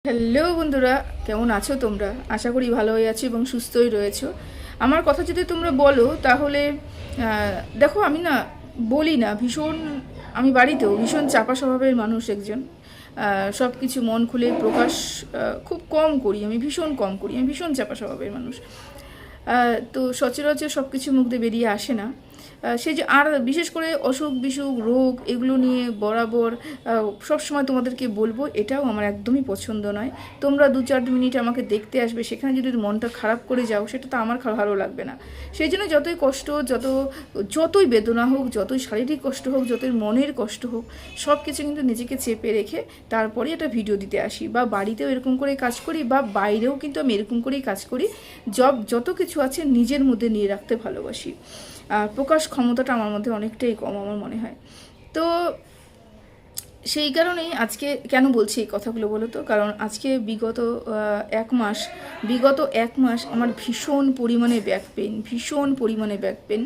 Hello বন্ধুরা, কেমন আছো তোমরা? আশা করি ভালোই আছো এবং সুস্থই রয়েছো। আমার কথা যদি তোমরা বলো তাহলে দেখো, আমি না বলি না, আমি বাড়িতেও ভীষণ চাপা স্বভাবের মানুষ একজন। সব কিছু মন খুলে প্রকাশ খুব কম করি, আমি ভীষণ কম করি, আমি ভীষণ চাপা স্বভাবের মানুষ। তো সচরাচর সব কিছু মুখ দিয়ে বেরিয়ে আসে না। সেই যে, আর বিশেষ করে অসুখ বিসুখ রোগ এগুলো নিয়ে বরাবর সবসময় তোমাদেরকে বলবো, এটাও আমার একদমই পছন্দ নয়। তোমরা 2-4 মিনিট আমাকে দেখতে আসবে, সেখানে যদি মনটা খারাপ করে যাও, সেটা তো আমার ভালো লাগবে না। সেই জন্য যতই কষ্ট, যতই বেদনা হোক, যতই শারীরিক কষ্ট হোক, যতই মনের কষ্ট হোক, সব কিছু কিন্তু নিজেকে চেপে রেখে তারপরে একটা ভিডিও দিতে আসি, বা বাড়িতেও এরকম করে কাজ করি, বা বাইরেও কিন্তু আমি এরকম করেই কাজ করি। যত কিছু আছে নিজের মধ্যে নিয়ে রাখতে ভালোবাসি। আর প্রকাশ ক্ষমতাটা আমার মধ্যে অনেকটাই কম আমার মনে হয়। তো সেই কারণেই আজকে কেন বলছি এই কথাগুলো বলো তো, কারণ আজকে বিগত 1 মাস আমার ভীষণ পরিমাণে ব্যাক পেন,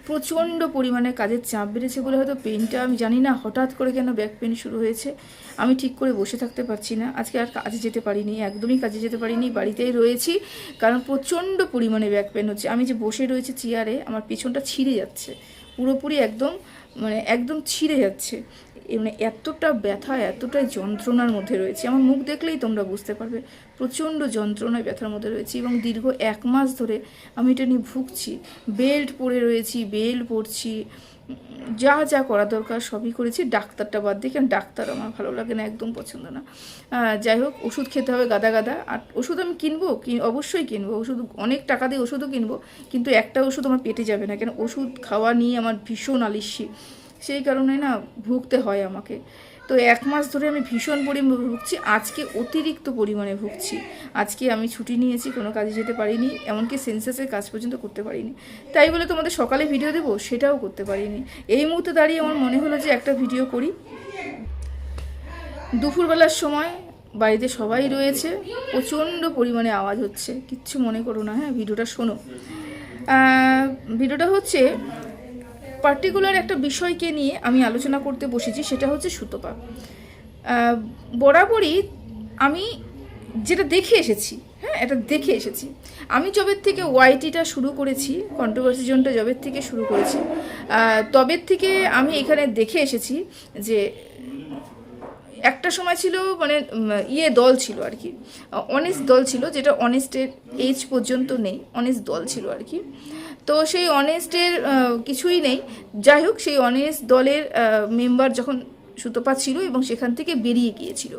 প্রচণ্ড পরিমাণে কাজের চাপ বেড়েছে বলে হয়তো পেনটা, আমি জানি না হঠাৎ করে কেন ব্যাক পেন শুরু হয়েছে। আমি ঠিক করে বসে থাকতে পারছি না। আজকে আর কাজে যেতে পারিনি, একদমই কাজে যেতে পারিনি, বাড়িতেই রয়েছি, কারণ প্রচণ্ড পরিমাণে ব্যাক পেন হচ্ছে। আমি যে বসে রয়েছি চেয়ারে, আমার পিছনটা ছিঁড়ে যাচ্ছে পুরোপুরি, একদম ছিঁড়ে যাচ্ছে। এতটা ব্যথা, এতটাই যন্ত্রণার মধ্যে রয়েছে, আমার মুখ দেখলেই তোমরা বুঝতে পারবে। প্রচণ্ড যন্ত্রণায় ব্যথার মধ্যে রয়েছি এবং দীর্ঘ 1 মাস ধরে আমি এটা নিয়ে ভুগছি। বেল্ট পরে রয়েছি, বেল্ট পরছি, যা যা করা দরকার সবই করেছি, ডাক্তারটা বাদ দিয়ে, কারণ ডাক্তার আমার ভালো লাগে না, একদম পছন্দ না। যাই হোক, ওষুধ খেতে হবে গাদা গাদা। আর ওষুধ আমি অবশ্যই কিনবো, ওষুধ অনেক টাকা দিয়ে ওষুধও কিনবো, কিন্তু একটা ওষুধ আমার পেটে যাবে না, কেন ওষুধ খাওয়া নিয়ে আমার ভীষণ আলিস্যি। সেই কারণে না ভুগতে হয় আমাকে। তো 1 মাস ধরে আমি ভীষণ পরিমাণে ভুগছি, আজকে অতিরিক্ত পরিমাণে ভুগছি। আজকে আমি ছুটি নিয়েছি, কোনো কাজে যেতে পারিনি, এমনকি সেন্সাসের কাজ পর্যন্ত করতে পারিনি। তাই বলে তোমাদের সকালে ভিডিও দেবো সেটাও করতে পারিনি। এই মুহূর্তে দাঁড়িয়ে আমার মনে হলো যে একটা ভিডিও করি। দুপুরবেলার সময় বাড়িতে সবাই রয়েছে, প্রচণ্ড পরিমাণে আওয়াজ হচ্ছে, কিচ্ছু মনে করো না, হ্যাঁ ভিডিওটা শোনো। ভিডিওটা হচ্ছে পার্টিকুলার একটা বিষয়কে নিয়ে আমি আলোচনা করতে বসেছি, সেটা হচ্ছে সুতপা। বরাবরই আমি যেটা দেখে এসেছি, এটা দেখে এসেছি, আমি যবের থেকে ওয়াইটিটা শুরু করেছি, কন্ট্রোভার্সি জোনটা যবের থেকে শুরু করেছি, তবের থেকে আমি এখানে দেখে এসেছি যে একটা সময় ছিল, দল ছিল আর কি, অনেস্ট দল ছিল, যেটা অনেস্টের এজ পর্যন্ত নেই, অনেস্ট দল ছিল আর কি। তো সেই অনেস্টের কিছুই নেই। যাই হোক, সেই অনেস্ট দলের মেম্বার যখন সুতপা ছিল এবং সেখান থেকে বেরিয়ে গিয়েছিল,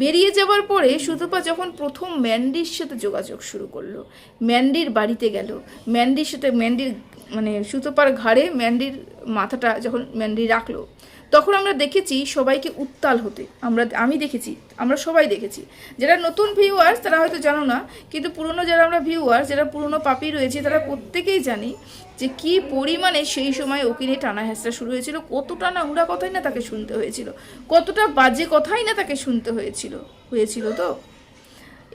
বেরিয়ে যাওয়ার পরে সুতপা যখন প্রথম ম্যান্ডির সাথে যোগাযোগ শুরু করলো, ম্যান্ডির বাড়িতে গেল, ম্যান্ডির সুতপার ঘাড়ে ম্যান্ডির মাথাটা যখন ম্যান্ডি রাখলো, তখন আমরা দেখেছি সবাইকে উত্তাল হতে, আমি দেখেছি, আমরা সবাই দেখেছি। যারা নতুন ভিউয়ার্স তারা হয়তো জানো না, কিন্তু পুরনো যারা আমরা ভিউয়ার্স, যারা পুরনো পাপি রয়েছে, তারা প্রত্যেকেই জানি যে কি পরিমাণে সেই সময় ওকে নিয়ে টানা হেঁচড়া শুরু হয়েছিল, কতটা না উড়া কথাই না তাকে শুনতে হয়েছিল, কতটা বাজে কথাই না তাকে শুনতে হয়েছিল। তো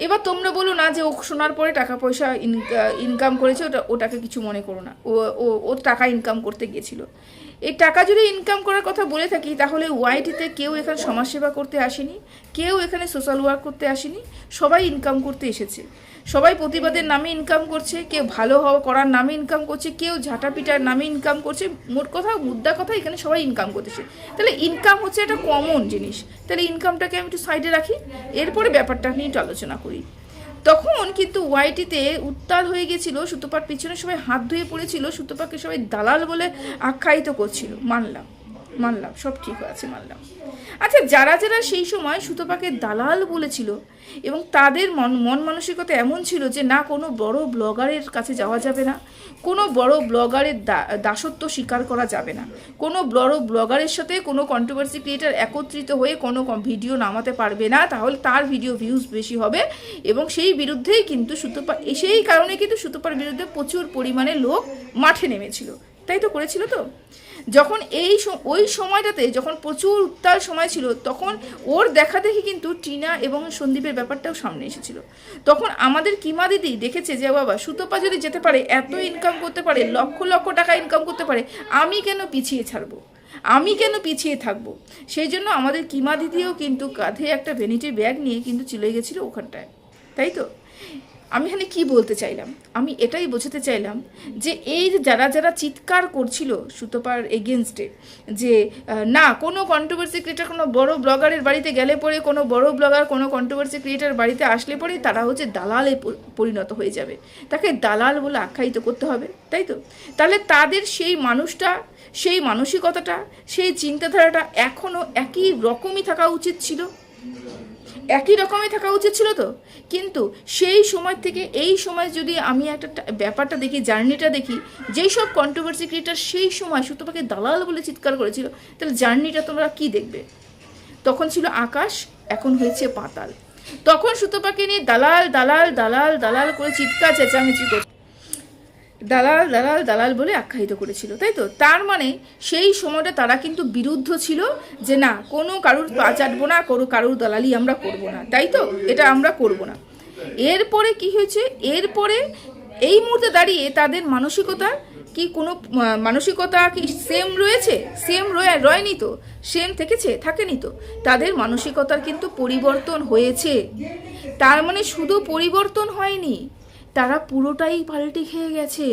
এবার তোমরা বলো না যে ও শোনার পরে টাকা পয়সা ইনকাম করেছে, ওটাকে কিছু মনে করো না, ও টাকা ইনকাম করতে গিয়েছিল। এই টাকা যদি ইনকাম করার কথা বলে থাকি, তাহলে ওয়াইটিতে কেউ এখানে সমাজসেবা করতে আসেনি, কেউ এখানে সোশ্যাল ওয়ার্ক করতে আসেনি, সবাই ইনকাম করতে এসেছে। সবাই প্রতিবাদের নামে ইনকাম করছে, কেউ ভালো হওয়া করার নামে ইনকাম করছে, কেউ ঝাঁটাপিটার নামে ইনকাম করছে, মুদ্রা কথা এখানে সবাই ইনকাম করতেছে। তাহলে ইনকাম হচ্ছে একটা কমন জিনিস, তাহলে ইনকামটাকে আমি একটু সাইডে রাখি, এরপরে ব্যাপারটা নিয়ে একটু আলোচনা করি। তখন কিন্তু ওয়াইটিতে উত্তাল হয়ে গেছিল, সুতপার পিছনে সবাই হাত ধুয়ে পড়েছিল, সুতপাকে সবাই দালাল বলে আখ্যায়িত করছিল। মানলাম সব ঠিক আছে, মানলাম। আচ্ছা, যারা যারা সেই সময় সুতপাকে দালাল বলেছিল এবং তাদের মন মানসিকতা এমন ছিল যে না, কোনো বড় ব্লগারের কাছে যাওয়া যাবে না, কোনো বড় ব্লগারের দাসত্ব স্বীকার করা যাবে না, কোনো বড় ব্লগারের সাথে কোনো কন্ট্রোভার্সি ক্রিয়েটার একত্রিত হয়ে কোনো ভিডিও নামাতে পারবে না, তাহলে তার ভিডিও ভিউজ বেশি হবে, এবং সেই বিরুদ্ধেই কিন্তু সেই কারণে কিন্তু সুতপার বিরুদ্ধে প্রচুর পরিমাণে লোক মাঠে নেমেছিল। তাই তো করেছিল তো। যখন ওই সময়টাতে যখন প্রচুর উত্তাল সময় ছিল, তখন ওর দেখা দেখি কিন্তু টিনা এবং সন্দীপের ব্যাপারটাও সামনে এসেছিল। তখন আমাদের কিমা দিদি দেখেছে যে বাবা, সুতপা যদি যেতে পারে, এত ইনকাম করতে পারে, লক্ষ লক্ষ টাকা ইনকাম করতে পারে, আমি কেন পিছিয়ে ছাড়বো, আমি কেন পিছিয়ে থাকবো? সেই জন্য আমাদের কিমা দিদিও কিন্তু কাঁধে একটা ভ্যানিটি ব্যাগ নিয়ে কিন্তু চলে গেছিলো ওখানটায়, তাই তো? আমি এখানে কি বলতে চাইলাম, আমি এটাই বোঝাতে চাইলাম যে এই যে যারা যারা চিৎকার করছিল সুতপার এগেনস্টে, যে না কোনো কন্ট্রোভার্সি ক্রিয়েটার কোনো বড় ব্লগারের বাড়িতে গেলে পরে, কোনো বড় ব্লগার কোনো কন্ট্রোভার্সি ক্রিয়েটার বাড়িতে আসলে পরে তারা হচ্ছে দালালে পরিণত হয়ে যাবে, তাকে দালাল বলে আখ্যায়িত করতে হবে, তাই তো? তাহলে তাদের সেই মানুষটা, সেই মানসিকতাটা, সেই চিন্তাধারাটা এখনও একই রকমই থাকা উচিত ছিল, একই রকমই থাকা উচিত ছিল তো। কিন্তু সেই সময় থেকে এই সময় যদি আমি একটা ব্যাপারটা দেখি, জার্নিটা দেখি, যেই সব কন্ট্রোভার্সি ক্রিয়েটার সেই সময় সুতপাকে দালাল বলে চিৎকার করেছিল, তাহলে জার্নিটা তোমরা কি দেখবে? তখন ছিল আকাশ, এখন হয়েছে পাতাল। তখন সুতপাকে নিয়ে দালাল দালাল দালাল দালাল করে চিৎকার চেঁচামেচি করছে, দালাল দালাল দালাল বলে আখ্যায়িত করেছিল, তাই তো? তার মানে সেই সময়টা তারা কিন্তু বিরুদ্ধ ছিল, যে না কোনো কারুর পা চাটবো না, কারুর দালালি আমরা করব না, তাই তো? এটা আমরা করব না। এরপরে কি হয়েছে? এরপরে এই মুহূর্তে দাঁড়িয়ে তাদের মানসিকতা কি, কোনো মানসিকতা কি সেম রয়েছে? সেম রয়নি তো, সেম থেকেছে? থাকেনি তো। তাদের মানসিকতার কিন্তু পরিবর্তন হয়েছে। তার মানে শুধু পরিবর্তন হয়নি, তারা পুরোটাই পাল্টে খেয়ে গেছে,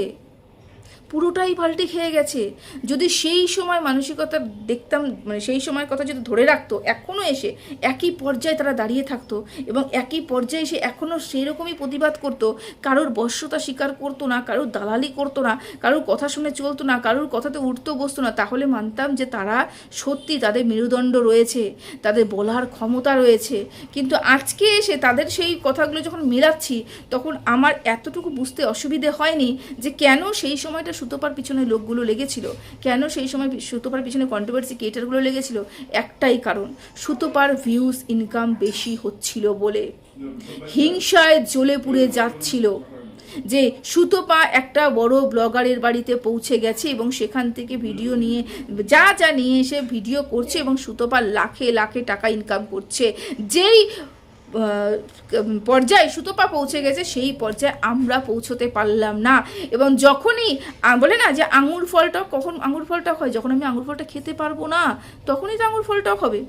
পুরোটাই পাল্টে খেয়ে গেছে। যদি সেই সময় মানসিকতা দেখতাম, মানে সেই সময়ের কথা যদি ধরে রাখতো, এখনও এসে একই পর্যায়ে তারা দাঁড়িয়ে থাকতো এবং একই পর্যায়ে এসে এখনও সেই রকমই প্রতিবাদ করতো, কারোর বশ্যতা স্বীকার করতো না, কারোর দালালি করতো না, কারোর কথা শুনে চলতো না, কারোর কথাতে উঠতো বসতো না, তাহলে মানতাম যে তারা সত্যি, তাদের মেরুদণ্ড রয়েছে, তাদের বলার ক্ষমতা রয়েছে। কিন্তু আজকে এসে তাদের সেই কথাগুলো যখন মেলাচ্ছি, তখন আমার এতটুকু বুঝতে অসুবিধে হয়নি যে কেন সেই সময়টা সুতপার পিছনে লোকগুলো লেগেছিল, কেন সেই সময় সুতপার পিছনে কন্ট্রোভার্সি ক্রিয়েটারগুলো লেগেছিল। একটাই কারণ, সুতপার ভিউজ ইনকাম বেশি হচ্ছিল বলে, হিংসায় জ্বলে পুড়ে যাচ্ছিল যে সুতপা একটা বড় ব্লগারের বাড়িতে পৌঁছে গেছে এবং সেখান থেকে ভিডিও নিয়ে যা যা নিয়ে এসে ভিডিও করছে এবং সুতপা লাখে লাখে টাকা ইনকাম করছে। যেই পর্যায়ে সুতপা পৌঁছে গেছে, সেই পর্যায়ে আমরা পৌঁছতে পারলাম না। এবং যখনই বলে না যে আঙুর ফলটা, কখন আঙুর ফলটা হয়? যখন আমি আঙুর ফলটা খেতে পারবো না, তখনই তো আঙুর ফলটা হবে।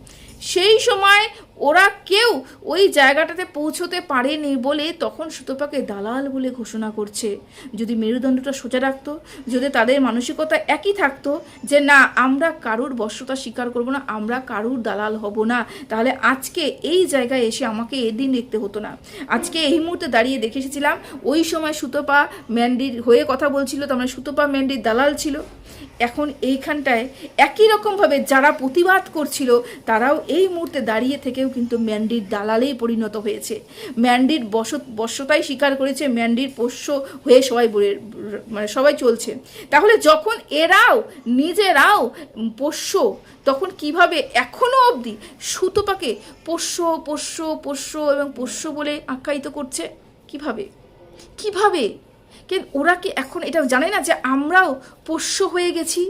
সেই সময় ওরা কেউ ওই জায়গাটাতে পৌঁছতে পারেনি বলে তখন সুতপাকে দালাল বলে ঘোষণা করছে। যদি মেরুদণ্ডটা সোজা রাখতো, যদি তাদের মানসিকতা একই থাকতো যে না আমরা কারুর বশ্যতা স্বীকার করবো না, আমরা কারুর দালাল হব না, তাহলে আজকে এই জায়গায় এসে আমাকে এদিন দেখতে হতো না। আজকে এই মুহূর্তে দাঁড়িয়ে দেখে এসেছিলাম, ওই সময় সুতপা ম্যান্ডির হয়ে কথা বলছিল, তার মানে সুতপা ম্যান্ডির দালাল ছিল। এখন এইখানটায় একই রকমভাবে যারা প্রতিবাদ করছিল, তারাও এই মুহূর্তে দাঁড়িয়ে থেকেও কিন্তু ম্যান্ডির দালালেই পরিণত হয়েছে। ম্যান্ডির বশ্যতাই স্বীকার করেছে, ম্যান্ডির পোষ্য হয়ে মানে সবাই চলছে। তাহলে যখন এরাও নিজেরাও পোষ্য, তখন কিভাবে এখনও অবধি সুতপাকে পোষ্য পোষ্য পোষ্য এবং পোষ্য বলে আখ্যায়িত করছে? কিভাবে কিভাবে কিন্তু ওরা কি এখন এটা জানে না যে আমরাও পোষ্য হয়ে গেছি?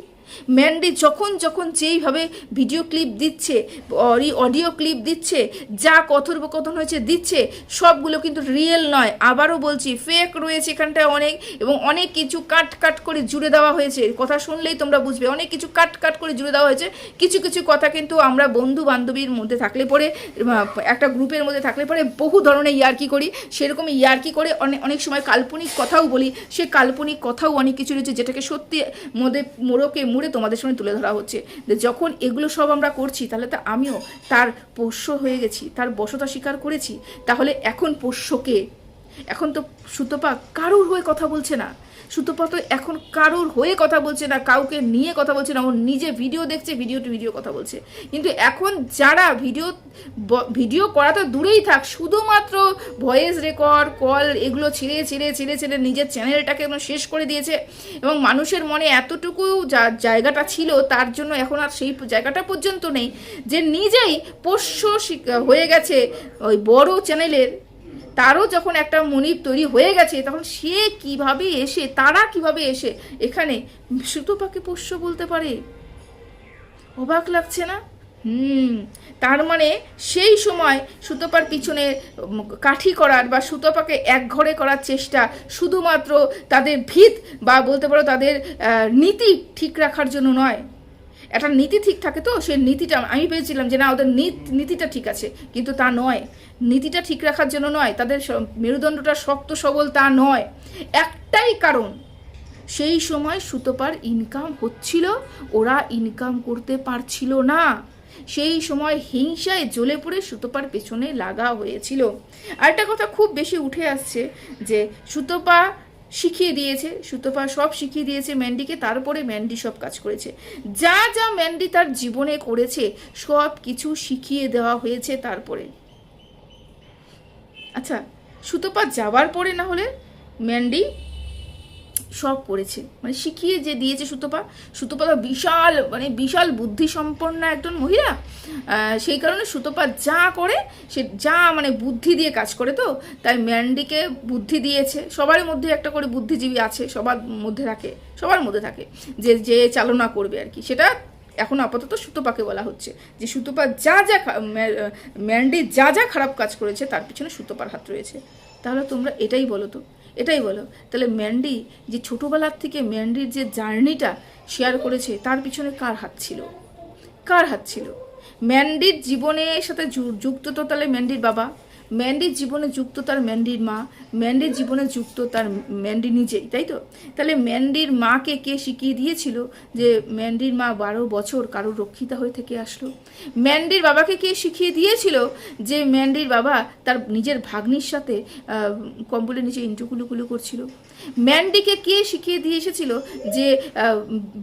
ম্যান্ডি যখন যখন যেইভাবে ভিডিও ক্লিপ দিচ্ছে, অডিও ক্লিপ দিচ্ছে, যা কথোপকথন হয়েছে দিচ্ছে, সবগুলো কিন্তু রিয়েল নয়। আবারও বলছি, ফেক রয়েছে এখানটায় অনেক, এবং অনেক কিছু কাট কাট করে জুড়ে দেওয়া হয়েছে। কথা শুনলেই তোমরা বুঝবে, অনেক কিছু কাট কাট করে জুড়ে দেওয়া হয়েছে। কিছু কিছু কথা কিন্তু আমরা বন্ধু বান্ধবীর মধ্যে থাকলে পরে, একটা গ্রুপের মধ্যে থাকলে পরে বহু ধরনের ইয়ার্কি করি, সেরকমই ইয়ার্কি করে অনেক সময় কাল্পনিক কথাও বলি। সে কাল্পনিক কথাও অনেক কিছু রয়েছে যেটাকে সত্যি মোড়কে মুড়ে তোমাদের সামনে তুলে ধরা হচ্ছে। যখন এগুলো সব আমরা করছি, তাহলে তো আমিও তার পোষ্য হয়ে গেছি, তার বশতা স্বীকার করেছি। তাহলে এখন পোষ্যকে, এখন তো সুতপা কারোর হয়ে কথা বলছে না, সুতপা তো এখন কারোর হয়ে কথা বলছে না, কাউকে নিয়ে কথা বলছে না, ও নিজে ভিডিও দেখছে, ভিডিও কথা বলছে। কিন্তু এখন যারা ভিডিও করা তো দূরেই থাক, শুধুমাত্র ভয়েস রেকর্ড কল এগুলো ছেড়ে ছেড়ে ছেড়ে ছেড়ে নিজের চ্যানেলটাকে একদম শেষ করে দিয়েছে। এবং মানুষের মনে এতটুকু জায়গাটা ছিল, তার জন্য এখন আর সেই জায়গাটা পর্যন্ত নেই, যে নিজেই পোষ্য হয়ে গেছে ওই বড় চ্যানেলের। তারও যখন একটা মনিব তৈরি হয়ে গেছে, তখন সে কিভাবে এসে, তারা কিভাবে এসে এখানে সুতপাকে পোষ্য বলতে পারে? অবাক লাগছে না? তার মানে সেই সময় সুতপার পিছনে কাঠি করার বা সুতপাকে একঘরে করার চেষ্টা শুধুমাত্র তাদের ভিত বা বলতে পারো তাদের নীতি ঠিক রাখার জন্য নয়, একটা নীতি ঠিক থাকে, তো সেই নীতিটা আমি পেয়েছিলাম যে না ওদের নীতিটা ঠিক আছে, কিন্তু তা নয়। নীতিটা ঠিক রাখার জন্য নয়, তাদের মেরুদণ্ডটা শক্ত সবল তা নয়, একটাই কারণ, সেই সময় সুতপার ইনকাম হচ্ছিল, ওরা ইনকাম করতে পারছিল না। সেই সময় হিংসায় জ্বলে পড়ে সুতপার পেছনে লাগা হয়েছিল। আরেকটা কথা খুব বেশি উঠে আসছে যে সুতপা শিখিয়ে দিয়েছে, সুতপা সব শিখিয়ে দিয়েছে ম্যান্ডিকে, তারপরে ম্যান্ডি সব কাজ করেছে। যা যা ম্যান্ডি তার জীবনে করেছে সব কিছু শিখিয়ে দেওয়া হয়েছে তারপরে। আচ্ছা, সুতপা যাওয়ার পরে না হলে ম্যান্ডি সব করেছে, মানে শিখিয়ে যে দিয়েছে সুতপা তো বিশাল বুদ্ধিসম্পন্ন একজন মহিলা। সেই কারণে সুতপা যা করে সে যা বুদ্ধি দিয়ে কাজ করে, তো তাই ম্যান্ডিকে বুদ্ধি দিয়েছে। সবার মধ্যে একটা করে বুদ্ধিজীবী আছে, সবার মধ্যে থাকে যে যে চালনা করবে আর কি, সেটা এখন আপাতত সুতপাকে বলা হচ্ছে যে সুতপা ম্যান্ডি যা যা খারাপ কাজ করেছে তার পিছনে সুতপার হাত রয়েছে। তাহলে তোমরা এটাই বলো, তাহলে ম্যান্ডি যে ছোটোবেলার থেকে ম্যান্ডির যে জার্নিটা শেয়ার করেছে তার পিছনে কার হাত ছিল? ম্যান্ডির জীবনের সাথে যুক্ত তো তাহলে ম্যান্ডির বাবা, ম্যান্ডির জীবনে যুক্ত তার ম্যান্ডির মা, ম্যান্ডির জীবনে যুক্ত তার ম্যান্ডি নিজেই, তাই তো? তাহলে ম্যান্ডির মাকে কে শিখিয়ে দিয়েছিল যে ম্যান্ডির মা 12 বছর কারোর রক্ষিতা হয়ে থেকে আসলো? ম্যান্ডির বাবাকে কে শিখিয়ে দিয়েছিল যে ম্যান্ডির বাবা তার নিজের ভাগ্নির সাথে কম্বলের নিচে ইন্টুকুলুকুলু করছিল? ম্যান্ডিকে কে শিখিয়ে দিয়ে এসেছিল যে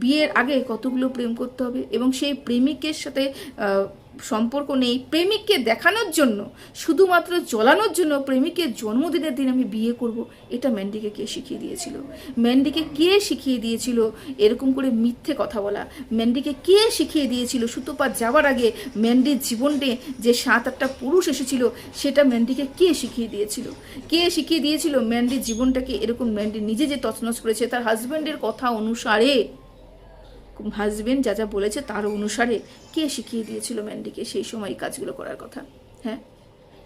বিয়ের আগে কতগুলো প্রেম করতে হবে এবং সেই প্রেমিকের সাথে সম্পর্ক নেই, প্রেমিককে দেখানোর জন্য, শুধুমাত্র জ্বলানোর জন্য প্রেমিকের জন্মদিনের দিন আমি বিয়ে করব, এটা ম্যান্ডিকে কে শিখিয়ে দিয়েছিল? ম্যান্ডিকে কে শিখিয়ে দিয়েছিল এরকম করে মিথ্যে কথা বলা? ম্যান্ডিকে কে শিখিয়ে দিয়েছিল সুতপা যাওয়ার আগে ম্যান্ডির জীবনে যে 7-8টা পুরুষ এসেছিল সেটা ম্যান্ডিকে কে শিখিয়ে দিয়েছিল? ম্যান্ডির জীবনটাকে এরকম ম্যান্ডি নিজে যে তছনছ করেছে তার হাজব্যান্ডের কথা অনুসারে, হাজবেন্ড যা যা বলেছে তার অনুসারে কে শিখিয়ে দিয়েছিল ম্যান্ডিকে সেই সময় কাজগুলো করার কথা? হ্যাঁ,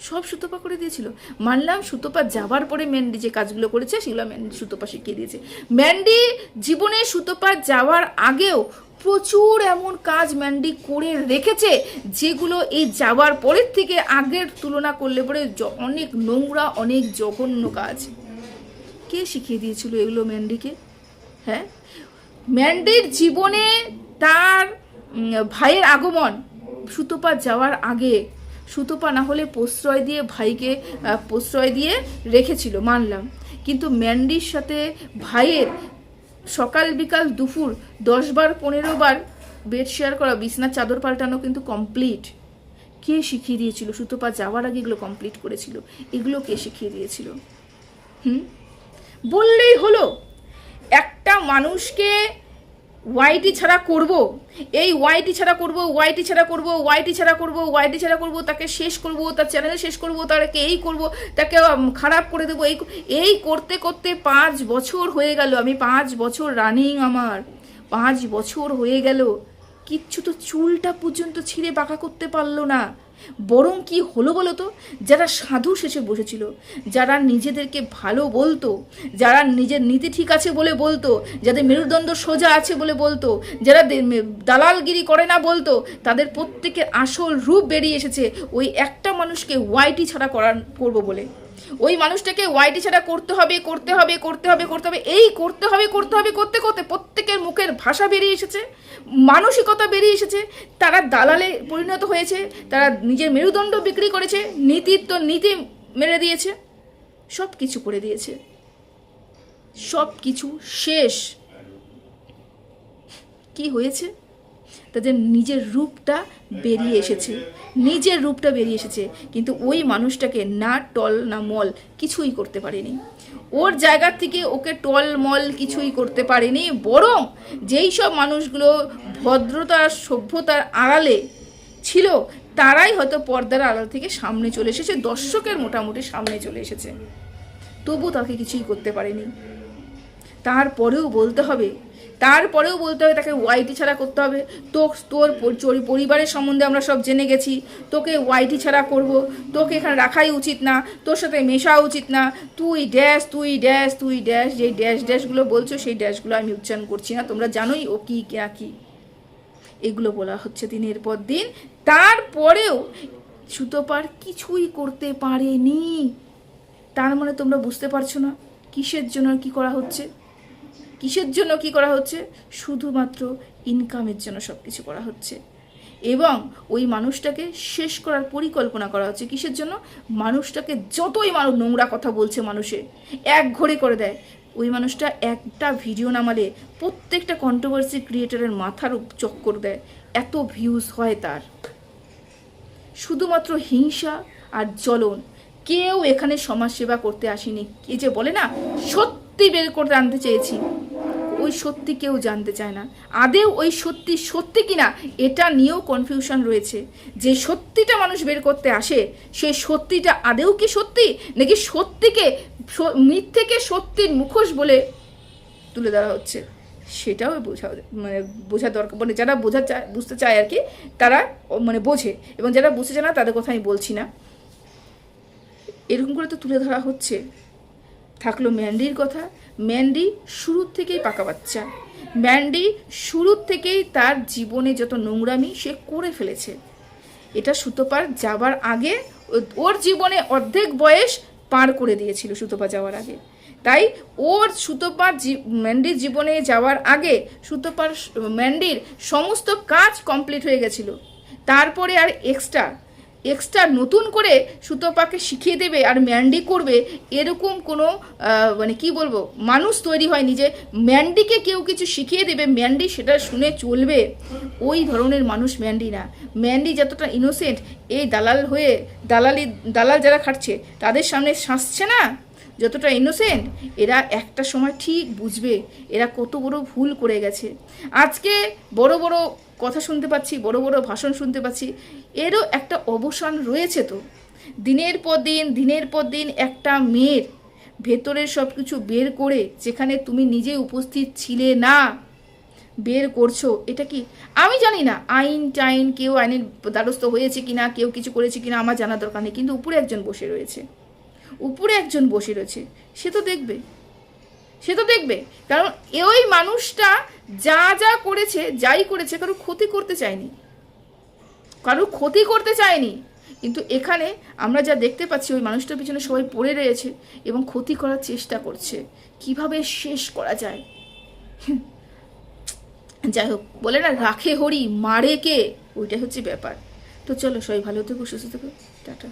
সব সুতপা করে দিয়েছিল। মানলাম সুতপা যাবার পরে ম্যান্ডি যে কাজগুলো করেছে সেগুলো সুতপা শিখিয়ে দিয়েছে। ম্যান্ডি জীবনে সুতপা যাওয়ার আগেও প্রচুর এমন কাজ ম্যান্ডি করে রেখেছে যেগুলো এই যাওয়ার পরের থেকে আগের তুলনা করলে পরে অনেক নোংরা, অনেক জঘন্য কাজ। কে শিখিয়ে দিয়েছিল এগুলো ম্যান্ডিকে? হ্যাঁ, ম্যান্ডির জীবনে তার ভাইয়ের আগমন সুতপা যাওয়ার আগে, সুতপা না হলে প্রশ্রয় দিয়ে ভাইকে প্রশ্রয় দিয়ে রেখেছিল মানলাম, কিন্তু ম্যান্ডির সাথে ভাইয়ের সকাল বিকাল দুপুর 10 বার 15 বার বেড শেয়ার করা, বিছনার চাদর পাল্টানো কিন্তু কমপ্লিট। কে শিখিয়ে দিয়েছিল? সুতপা যাওয়ার আগে এগুলো কমপ্লিট করেছিল, এগুলো কে শিখিয়ে দিয়েছিল? বললেই হলো। একটা মানুষকে ওয়াইটি ছাড়া করব, এই ওয়াইটি ছাড়া করব, তাকে শেষ করব, তার চ্যানেল শেষ করব, তাকে এই করব, তাকে খারাপ করে দেবো, এই করতে করতে 5 বছর হয়ে গেল। আমি 5 বছর রানিং, আমার 5 বছর হয়ে গেল, কিচ্ছু তো চুলটা পর্যন্ত ছিঁড়ে বাঁকা করতে পারলো না। বরং কি হলো বলো তো, যারা সাধু শেষে বসেছিল, যারা নিজেদেরকে ভালো বলতো, যারা নিজের নীতি ঠিক আছে বলে বলতো, যাদের মেরুদণ্ড সোজা আছে বলে বলতো, যারা দালালগিরি করে না বলতো, তাদের প্রত্যেকের আসল রূপ বেরিয়ে এসেছে ওই একটা মানুষকে ওয়াইটি ছাড়া করবো বলে। ওই মানুষটাকে ওয়াইটি ছাড়া করতে হবে, এই করতে করতে প্রত্যেকের মুখের ভাষা বেরিয়ে এসেছে, মানসিকতা বেরিয়ে এসেছে, তারা দালালে পরিণত হয়েছে, তারা নিজের মেরুদণ্ড বিক্রি করেছে, নীতি মেরে দিয়েছে, সব কিছু করে দিয়েছে, সব কিছু শেষ। কি হয়েছে? তাদের নিজের রূপটা বেরিয়ে এসেছে, কিন্তু ওই মানুষটাকে না টল না মল কিছুই করতে পারেনি। ওর জায়গা থেকে ওকে টল মল কিছুই করতে পারেনি, বরং যেই সব মানুষগুলো ভদ্রতার সভ্যতার আড়ালে ছিল তারাই হয়তো পর্দার আড়াল থেকে সামনে চলে এসেছে, দর্শকের মোটামুটি সামনে চলে এসেছে, তবু তাকে কিছুই করতে পারেনি। তারপরেও বলতে হবে তাকে ওয়াইটি ছাড়া করতে হবে। তোর পরিবারের সম্বন্ধে আমরা সব জেনে গেছি, তোকে ওয়াইটি ছাড়া করব, তোকে এখানে রাখাই উচিত না, তোর সাথে মেশা উচিত না, তুই ড্যাশ, যেই ড্যাশগুলো বলছো সেই ড্যাশগুলো আমি উচ্চারণ করছি না, তোমরা জানোই ও কি। এগুলো বলা হচ্ছে দিনের পর দিন। তারপরেও সুতপার কিছুই করতে পারেনি। তার মানে তোমরা বুঝতে পারছো না কিসের জন্য কি করা হচ্ছে, কিসের জন্য কি করা হচ্ছে? শুধুমাত্র ইনকামের জন্য সব কিছু করা হচ্ছে। এবং ওই মানুষটাকে শেষ করার পরিকল্পনা করা হচ্ছে। কিসের জন্য? মানুষটাকে যতই মানুষ নোংরা কথা বলছে মানুষে এক ঘরে করে দেয়। ওই মানুষটা একটা ভিডিও নামালে প্রত্যেকটা কন্ট্রোভার্সি ক্রিয়েটারের মাথার চক্কর দেয়, এত ভিউজ হয় তার। শুধুমাত্র হিংসা আর জ্বলন। কেউ এখানে সমাজসেবা করতে আসেনি। এই যে বলে না সত্যি বের করতে আনতে চেয়েছি, ওই সত্যি কেউ জানতে চায় না। আদেও ওই সত্যি সত্যি কিনা এটা নিয়েও কনফিউশন রয়েছে। যে সত্যিটা মানুষ বের করতে আসে সেই সত্যিটা আদেও কি সত্যি, নাকি সত্যিকে মিথ্যেকে সত্যির মুখোশ বলে তুলে ধরা হচ্ছে, সেটাও বোঝা দরকার। মানে যারা বুঝতে চায় আর কি, তারা বোঝে, এবং যারা বুঝতে চায় না তাদের কথা আমি বলছি না। এরকম করে তো তুলে ধরা হচ্ছে। থাকলো ম্যান্ডির কথা। ম্যান্ডি শুরুর থেকেই পাকা বাচ্চা। ম্যান্ডি শুরুর থেকেই তার জীবনে যত নোংরামি সে করে ফেলেছে। এটা সুতপার যাবার আগে ওর জীবনে অর্ধেক বয়স পার করে দিয়েছিল সুতপা যাওয়ার আগে। তাই ওর ম্যান্ডির জীবনে যাওয়ার আগে ম্যান্ডির সমস্ত কাজ কমপ্লিট হয়ে গেছিল। তারপরে আর এক্সট্রা নতুন করে সুতপাকে শিখিয়ে দেবে আর ম্যান্ডি করবে, এরকম কোনো মানুষ তৈরি হয়নি যে ম্যান্ডিকে কেউ কিছু শিখিয়ে দেবে, ম্যান্ডি সেটা শুনে চলবে। ওই ধরনের মানুষ ম্যান্ডি না। ম্যান্ডি যতটা ইনোসেন্ট, এই দালাল যারা খাটছে তাদের সামনে শাসছে না, যতটা ইনোসেন্ট, এরা একটা সময় ঠিক বুঝবে এরা কত বড় ভুল করে গেছে। আজকে বড় বড় কথা শুনতে পাচ্ছি, বড় বড় ভাষণ শুনতে পাচ্ছি, এরও একটা অবসান রয়েছে। তো দিনের পর দিন একটা মেয়ের ভেতরের সব কিছু বের করে, যেখানে তুমি নিজে উপস্থিত ছিলে না, বের করছো। এটা কি আমি জানি না, টাইন কেউ আইনের দ্বারস্থ হয়েছে কিনা, কেউ কিছু করেছে কিনা আমার জানা দরকার নেই, কিন্তু উপরে একজন বসে রয়েছে, সে তো দেখবে। কারণ ওই মানুষটা যা করেছে, যাই করেছে, কারো ক্ষতি করতে চায়নি। কিন্তু এখানে আমরা যা দেখতে পাচ্ছি, ওই মানুষটার পিছনে সবাই পড়ে রয়েছে এবং ক্ষতি করার চেষ্টা করছে, কিভাবে শেষ করা যায়। যাই হোক, বলে না রাখে হরি মারে কে, ওইটাই হচ্ছে ব্যাপার। তো চলো, সবাই ভালো থেকো, সুস্থ থেকো, টাটা।